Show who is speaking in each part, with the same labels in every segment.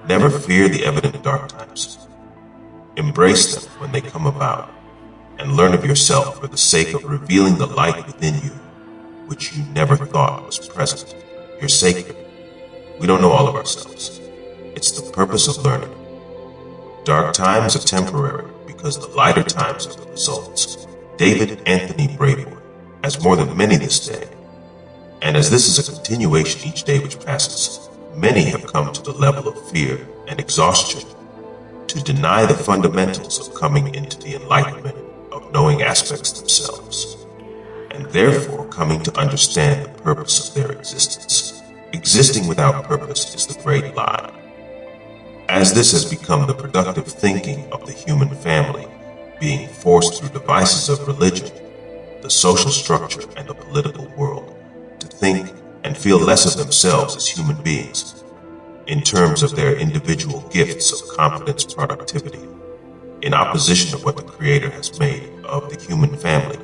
Speaker 1: Never fear the evident dark times. Embrace them when they come about, and learn of yourself for the sake of revealing the light within you, which you never thought was present. You're sacred. We don't know all of ourselves. It's the purpose of learning. Dark times are temporary because the lighter times are the results. David Anthony Brayboy, as more than many this day. And as this is a continuation each day which passes, many have come to the level of fear and exhaustion to deny the fundamentals of coming into the enlightenment of knowing aspects themselves, and therefore coming to understand the purpose of their existence. Existing without purpose is the great lie. As this has become the productive thinking of the human family, being forced through devices of religion, the social structure, and the political world, to think and feel less of themselves as human beings, in terms of their individual gifts of confidence, productivity, in opposition of what the Creator has made of the human family,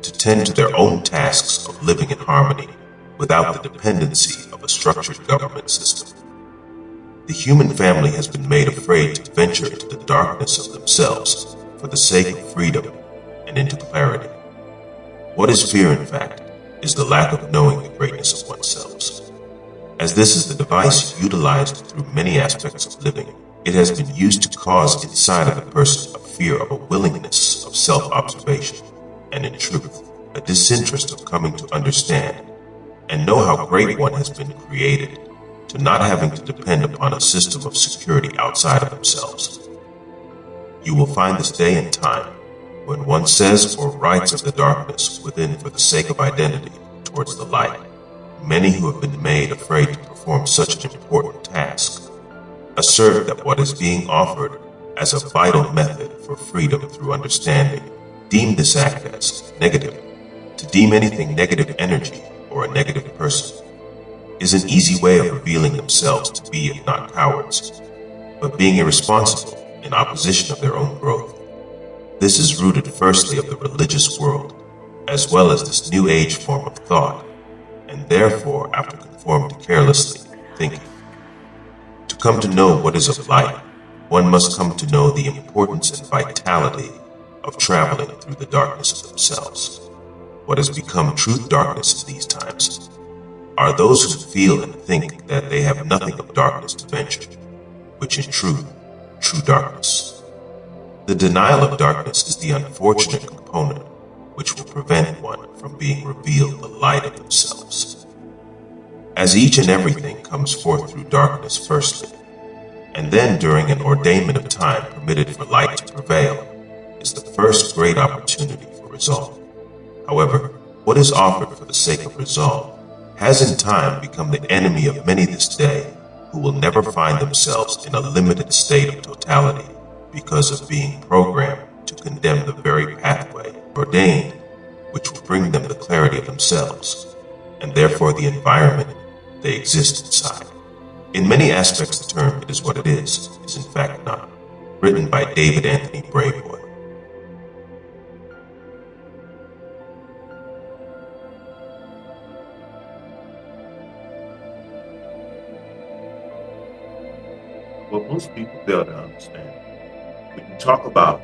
Speaker 1: to tend to their own tasks of living in harmony without the dependency of a structured government system. The human family has been made afraid to venture into the darkness of themselves for the sake of freedom and into clarity. What is fear, in fact, is the lack of knowing the greatness of oneself. As this is the device utilized through many aspects of living, it has been used to cause inside of the person a fear of a willingness of self-observation, and in truth, a disinterest of coming to understand and know how great one has been created, to not having to depend upon a system of security outside of themselves. You will find this day and time when one says or writes of the darkness within for the sake of identity towards the light. Many who have been made afraid to perform such an important task assert that what is being offered as a vital method for freedom through understanding deem this act as negative. To deem anything negative energy or a negative person is an easy way of revealing themselves to be, if not cowards, but being irresponsible in opposition of their own growth. This is rooted firstly of the religious world, as well as this new age form of thought, and therefore after conformed to carelessly thinking. To come to know what is of light, one must come to know the importance and vitality of traveling through the darkness of themselves. What has become truth darkness in these times are those who feel and think that they have nothing of darkness to venture, which in truth, true darkness. The denial of darkness is the unfortunate component which will prevent one from being revealed the light of themselves. As each and everything comes forth through darkness firstly, and then during an ordainment of time permitted for light to prevail, is the first great opportunity for resolve. However, what is offered for the sake of resolve has in time become the enemy of many this day, who will never find themselves in a limited state of totality because of being programmed to condemn the very pathway ordained, which will bring them the clarity of themselves, and therefore the environment they exist inside. In many aspects the term "it is what it is" in fact not. Written by David Anthony Brayboy. What most people fail to understand, when you talk about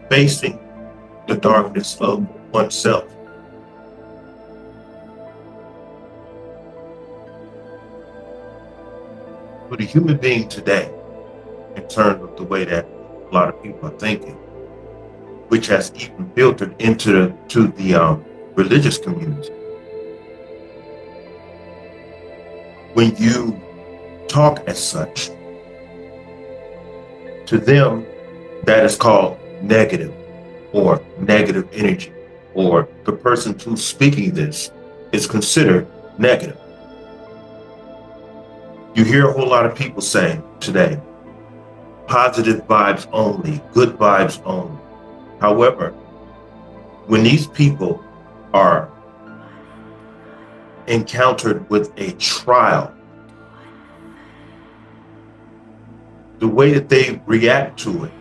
Speaker 1: facing the darkness of oneself, for the human being today, in terms of the way that a lot of people are thinking, which has even filtered into the religious community, when you talk as such, to them that is called negative or negative energy, or the person who's speaking this is considered negative. You hear a whole lot of people saying today, positive vibes only, good vibes only. However, when these people are encountered with a trial, the way that they react to it,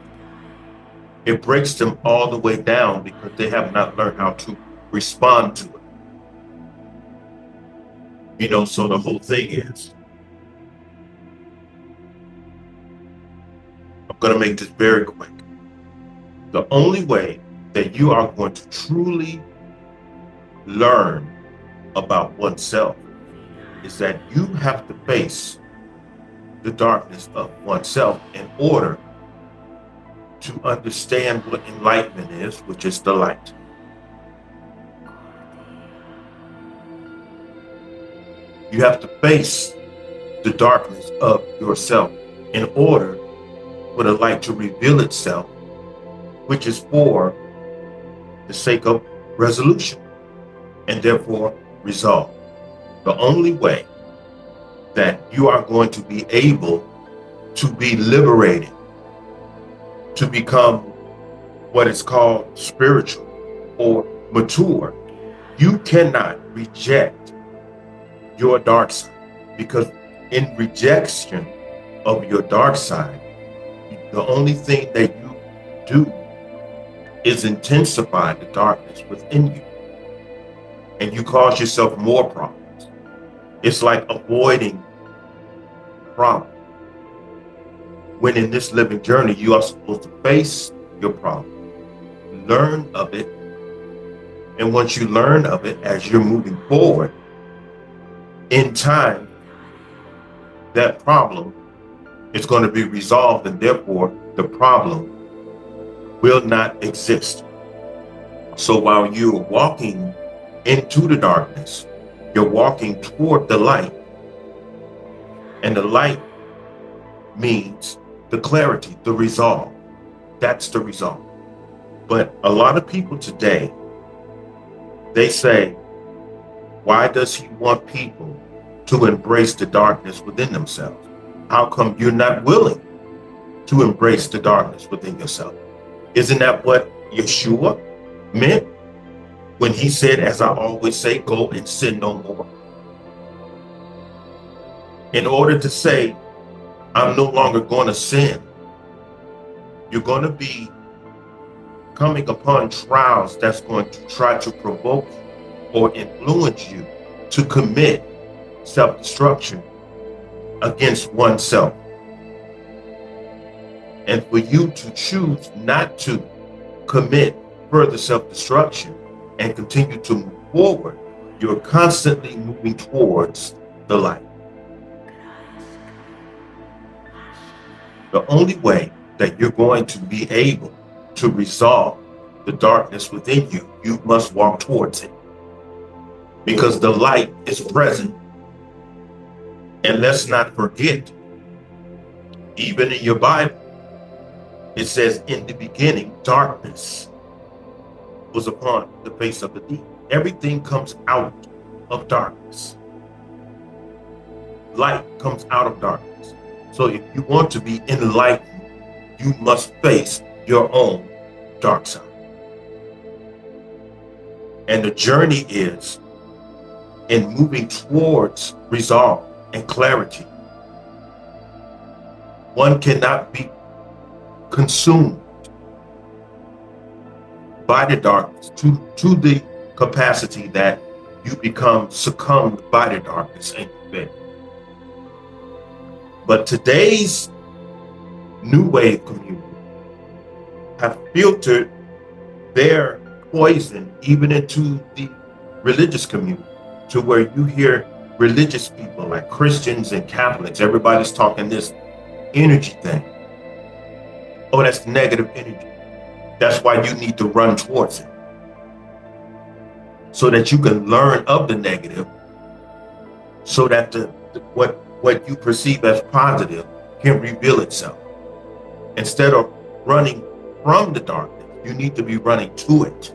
Speaker 1: it breaks them all the way down because they have not learned how to respond to it. So the whole thing is, going to make this very quick. The only way that you are going to truly learn about oneself is that you have to face the darkness of oneself in order to understand what enlightenment is, which is the light. You have to face the darkness of yourself in order for the light to reveal itself, which is for the sake of resolution and therefore resolve. The only way that you are going to be able to be liberated, to become what is called spiritual or mature, you cannot reject your dark side, because in rejection of your dark side, the only thing that you do is intensify the darkness within you, and you cause yourself more problems. It's like avoiding problems, when in this living journey you are supposed to face your problem, learn of it, and once you learn of it, as you're moving forward in time, that problem is going to be resolved, and therefore the problem will not exist. So while you're walking into the darkness, you're walking toward the light, and the light means the clarity, the resolve. That's the resolve. But a lot of people today, they say, why does he want people to embrace the darkness within themselves? How come you're not willing to embrace the darkness within yourself? Isn't that what Yeshua meant when he said, as I always say, go and sin no more? In order to say, I'm no longer going to sin, you're going to be coming upon trials that's going to try to provoke you or influence you to commit self-destruction against oneself. And for you to choose not to commit further self-destruction and continue to move forward, you're constantly moving towards the light. The only way that you're going to be able to resolve the darkness within you, you must walk towards it, because the light is present. And let's not forget, even in your Bible, it says, in the beginning, darkness was upon the face of the deep. Everything comes out of darkness. Light comes out of darkness. So if you want to be enlightened, you must face your own dark side. And the journey is in moving towards resolve and clarity. One cannot be consumed by the darkness to the capacity that you become succumbed by the darkness and you fail. But today's new wave community have filtered their poison even into the religious community, to where you hear religious people like Christians and Catholics, everybody's talking this energy thing. Oh, that's negative energy. That's why you need to run towards it, so that you can learn of the negative, so that what you perceive as positive can reveal itself. Instead of running from the darkness, you need to be running to it.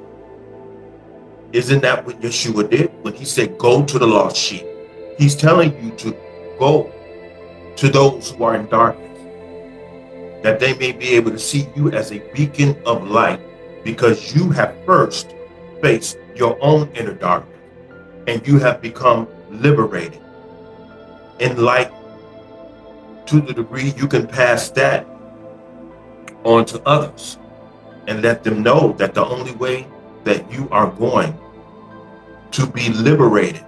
Speaker 1: Isn't that what Yeshua did when he said, go to the lost sheep? He's telling you to go to those who are in darkness, that they may be able to see you as a beacon of light, because you have first faced your own inner darkness and you have become liberated, enlightened, to the degree you can pass that on to others and let them know that the only way that you are going to be liberated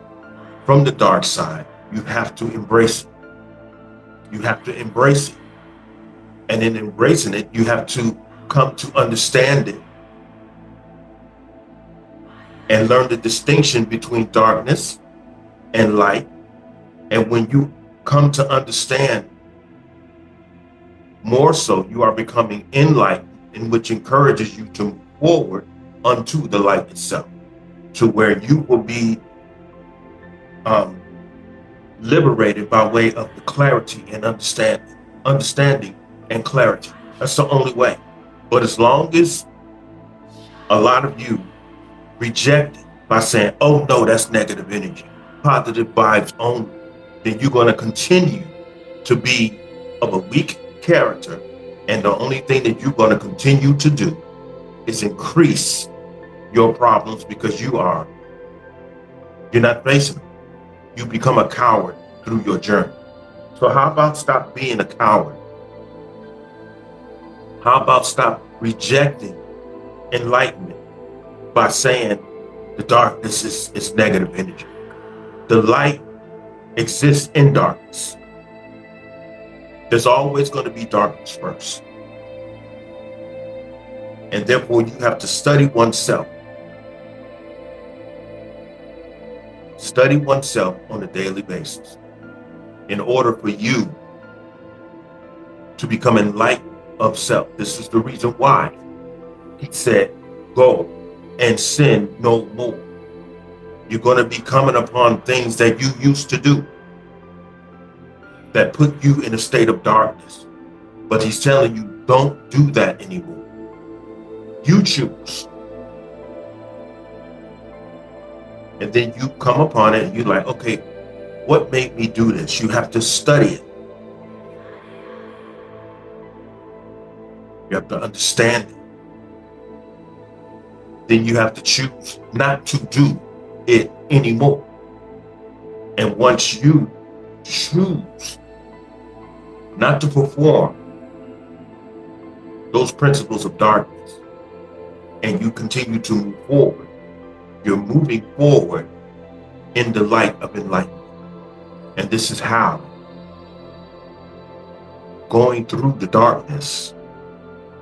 Speaker 1: from the dark side, you have to embrace it. You have to embrace it. And in embracing it, you have to come to understand it and learn the distinction between darkness and light. And when you come to understand more so, you are becoming enlightened, in which encourages you to move forward unto the light itself, to where you will be liberated by way of the clarity and understanding and clarity. That's the only way. But as long as a lot of you reject it by saying, oh no, that's negative energy, positive vibes only, then you're going to continue to be of a weak character. And the only thing that you're going to continue to do is increase your problems, because you're not facing them. You become a coward through your journey. So how about stop being a coward? How about stop rejecting enlightenment by saying the darkness is negative energy? The light exists in darkness. There's always going to be darkness first. And therefore you have to study oneself. Study oneself on a daily basis in order for you to become enlightened of self. This is the reason why he said, go and sin no more. You're going to be coming upon things that you used to do that put you in a state of darkness. But he's telling you, don't do that anymore. You choose. And then you come upon it and you're like, okay, what made me do this? You have to study it. You have to understand it. Then you have to choose not to do it anymore. And once you choose not to perform those principles of darkness, and you continue to move forward, you're moving forward in the light of enlightenment. And this is how going through the darkness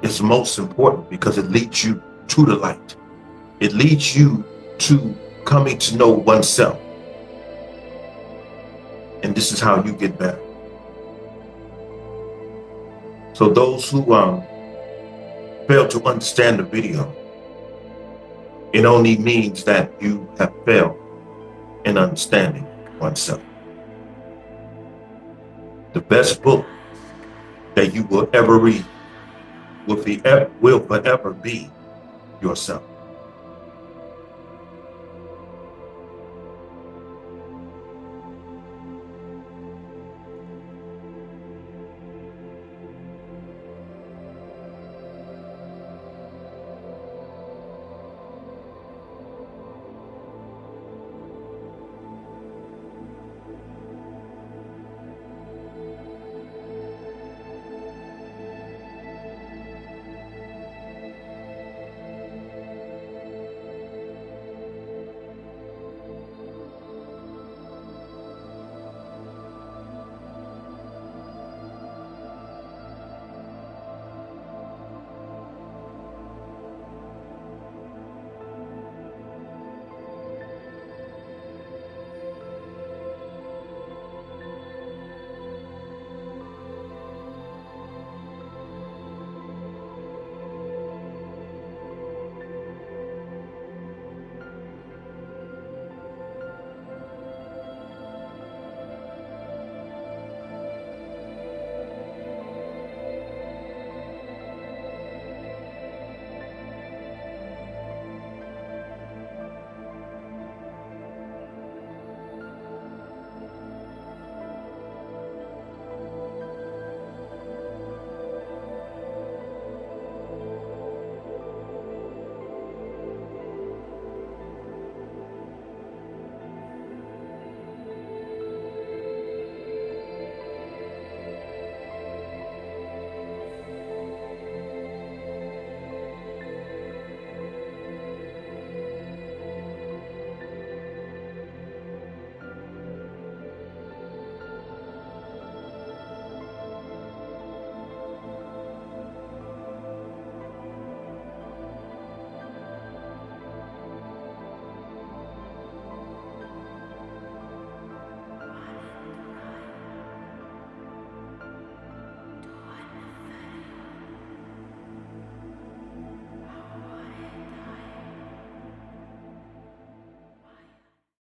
Speaker 1: is most important, because it leads you to the light. It leads you to coming to know oneself. And this is how you get better. So those who fail to understand the video, it only means that you have failed in understanding oneself. The best book that you will ever read will forever be yourself.